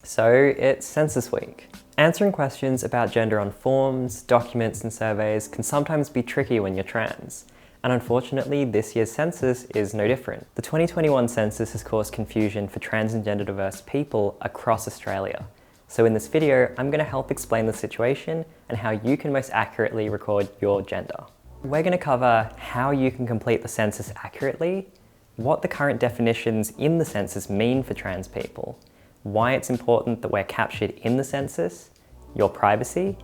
So it's Census Week. Answering questions about gender on forms, documents and surveys can sometimes be tricky when you're trans. And unfortunately, this year's census is no different. The 2021 census has caused confusion for trans and gender diverse people across Australia. So in this video, I'm going to help explain the situation and how you can most accurately record your gender. We're going to cover how you can complete the census accurately, what the current definitions in the census mean for trans people, why it's important that we're captured in the census, your privacy,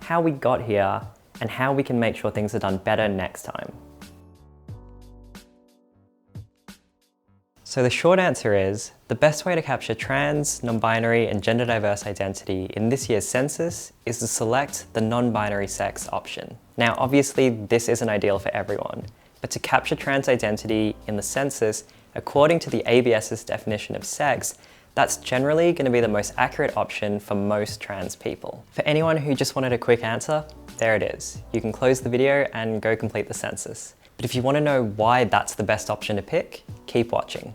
how we got here, and how we can make sure things are done better next time. So the short answer is, the best way to capture trans, non-binary and gender diverse identity in this year's census is to select the non-binary sex option. Now obviously this isn't ideal for everyone, but to capture trans identity in the census, according to the ABS's definition of sex, that's generally going to be the most accurate option for most trans people. For anyone who just wanted a quick answer, there it is. You can close the video and go complete the census. But if you want to know why that's the best option to pick, keep watching.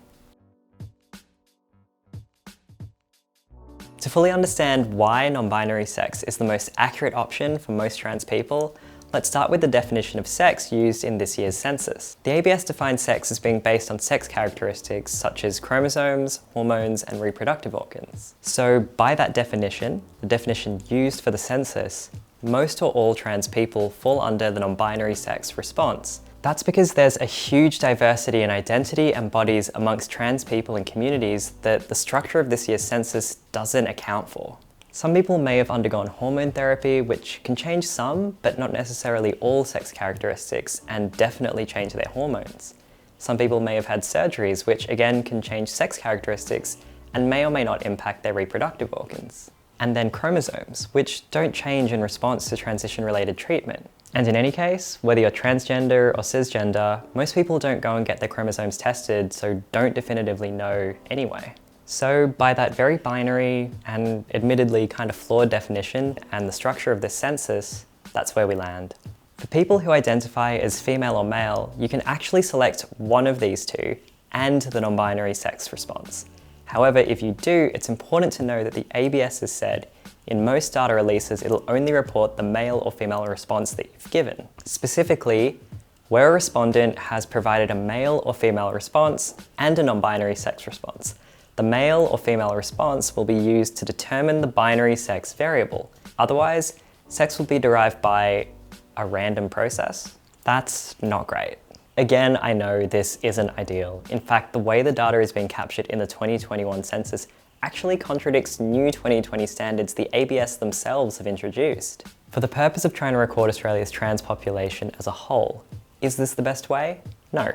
To fully understand why non-binary sex is the most accurate option for most trans people, let's start with the definition of sex used in this year's census. The ABS defines sex as being based on sex characteristics such as chromosomes, hormones, and reproductive organs. So by that definition, the definition used for the census, most or all trans people fall under the non-binary sex response. That's because there's a huge diversity in identity and bodies amongst trans people and communities that the structure of this year's census doesn't account for. Some people may have undergone hormone therapy, which can change some, but not necessarily all sex characteristics, and definitely change their hormones. Some people may have had surgeries, which again can change sex characteristics and may or may not impact their reproductive organs. And then chromosomes, which don't change in response to transition-related treatment. And in any case, whether you're transgender or cisgender, most people don't go and get their chromosomes tested, so don't definitively know anyway. So by that very binary and admittedly kind of flawed definition and the structure of this census, that's where we land. For people who identify as female or male, you can actually select one of these two and the non-binary sex response. However, if you do, it's important to know that the ABS has said in most data releases, it'll only report the male or female response that you've given. Specifically, where a respondent has provided a male or female response and a non-binary sex response. The male or female response will be used to determine the binary sex variable. Otherwise, sex will be derived by a random process. That's not great. Again, I know this isn't ideal. In fact, the way the data is being captured in the 2021 census actually contradicts new 2020 standards the ABS themselves have introduced. For the purpose of trying to record Australia's trans population as a whole, is this the best way? No,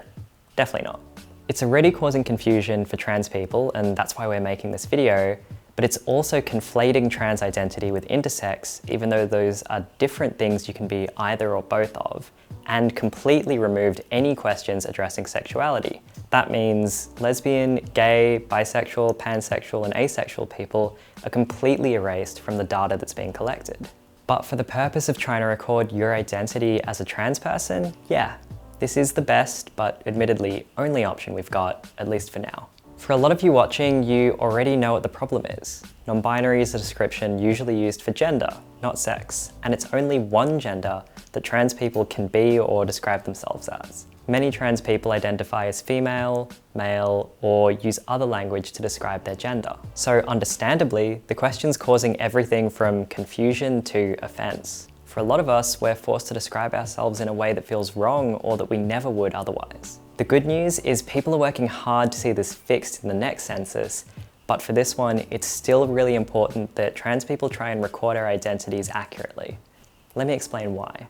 definitely not. It's already causing confusion for trans people, and that's why we're making this video, but it's also conflating trans identity with intersex, even though those are different things you can be either or both of, and completely removed any questions addressing sexuality. That means lesbian, gay, bisexual, pansexual, and asexual people are completely erased from the data that's being collected. But for the purpose of trying to record your identity as a trans person, yeah, this is the best, but admittedly only option we've got, at least for now. For a lot of you watching, you already know what the problem is. Non-binary is a description usually used for gender, not sex, and it's only one gender that trans people can be or describe themselves as. Many trans people identify as female, male, or use other language to describe their gender. So understandably, the question's causing everything from confusion to offense. For a lot of us, we're forced to describe ourselves in a way that feels wrong or that we never would otherwise. The good news is people are working hard to see this fixed in the next census, but for this one, it's still really important that trans people try and record our identities accurately. Let me explain why.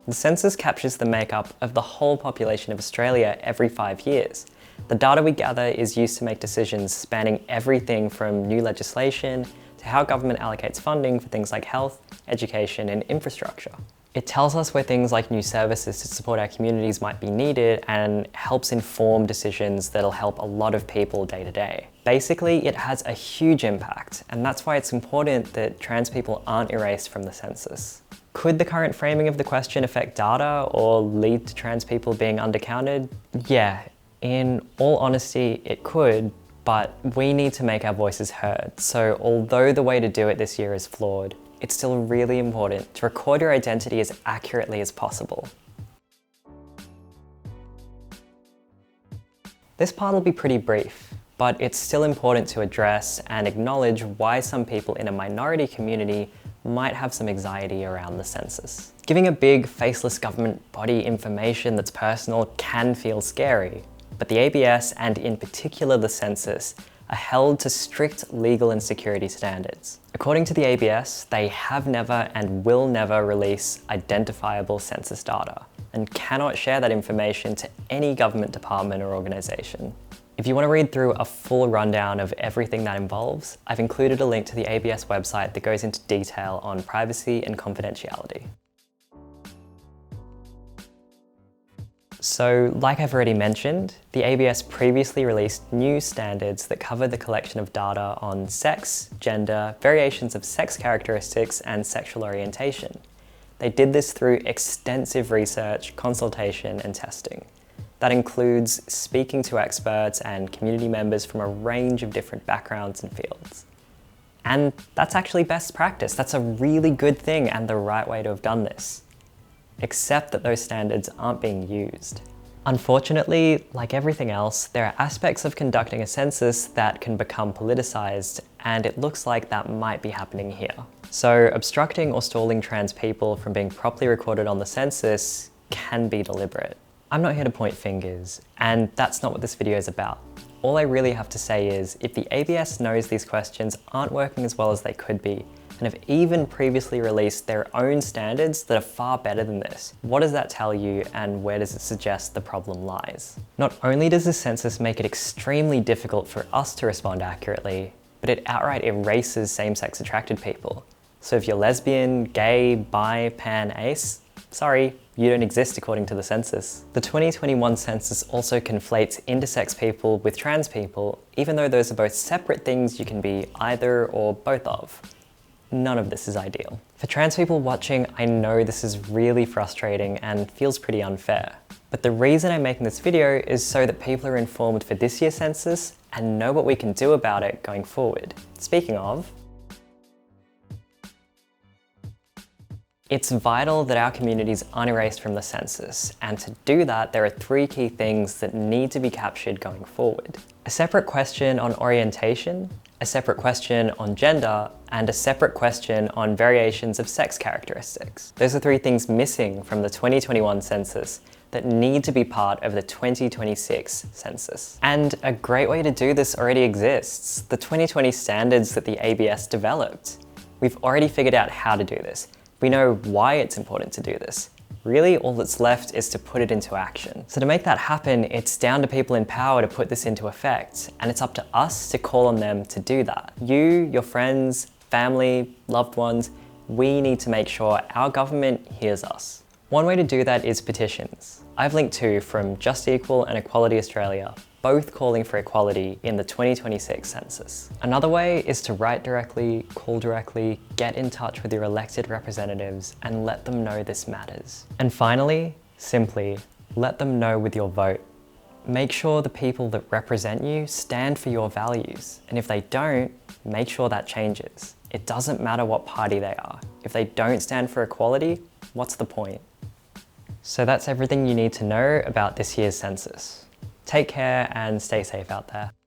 The census captures the makeup of the whole population of Australia every 5 years. The data we gather is used to make decisions spanning everything from new legislation to how government allocates funding for things like health, education, and infrastructure. It tells us where things like new services to support our communities might be needed and helps inform decisions that'll help a lot of people day to day. Basically, it has a huge impact, and that's why it's important that trans people aren't erased from the census. Could the current framing of the question affect data or lead to trans people being undercounted? Yeah, in all honesty, it could, but we need to make our voices heard. So although the way to do it this year is flawed, it's still really important to record your identity as accurately as possible. This part will be pretty brief, but it's still important to address and acknowledge why some people in a minority community might have some anxiety around the census. Giving a big, faceless government body information that's personal can feel scary, but the ABS, and in particular the census, are held to strict legal and security standards. According to the ABS, they have never and will never release identifiable census data, and cannot share that information to any government department or organisation. If you want to read through a full rundown of everything that involves, I've included a link to the ABS website that goes into detail on privacy and confidentiality. So, like I've already mentioned, the ABS previously released new standards that cover the collection of data on sex, gender, variations of sex characteristics, and sexual orientation. They did this through extensive research, consultation, and testing. That includes speaking to experts and community members from a range of different backgrounds and fields. And that's actually best practice. That's a really good thing and the right way to have done this. Except that those standards aren't being used. Unfortunately, like everything else, there are aspects of conducting a census that can become politicized, and it looks like that might be happening here. So obstructing or stalling trans people from being properly recorded on the census can be deliberate. I'm not here to point fingers, and that's not what this video is about. All I really have to say is, if the ABS knows these questions aren't working as well as they could be, and have even previously released their own standards that are far better than this, what does that tell you, and where does it suggest the problem lies? Not only does the census make it extremely difficult for us to respond accurately, but it outright erases same-sex attracted people. So if you're lesbian, gay, bi, pan, ace, sorry, you don't exist according to the census. The 2021 census also conflates intersex people with trans people, even though those are both separate things you can be either or both of. None of this is ideal. For trans people watching, I know this is really frustrating and feels pretty unfair. But the reason I'm making this video is so that people are informed for this year's census and know what we can do about it going forward. Speaking of, it's vital that our communities aren't erased from the census, and to do that, there are three key things that need to be captured going forward. A separate question on orientation, a separate question on gender, and a separate question on variations of sex characteristics. Those are three things missing from the 2021 census that need to be part of the 2026 census. And a great way to do this already exists: the 2020 standards that the ABS developed. We've already figured out how to do this. We know why it's important to do this. Really, all that's left is to put it into action. So to make that happen, it's down to people in power to put this into effect, and it's up to us to call on them to do that. You, your friends, family, loved ones, we need to make sure our government hears us. One way to do that is petitions. I've linked two from Just Equal and Equality Australia, both calling for equality in the 2026 census. Another way is to write directly, call directly, get in touch with your elected representatives and let them know this matters. And finally, simply, let them know with your vote. Make sure the people that represent you stand for your values. And if they don't, make sure that changes. It doesn't matter what party they are. If they don't stand for equality, what's the point? So that's everything you need to know about this year's census. Take care and stay safe out there.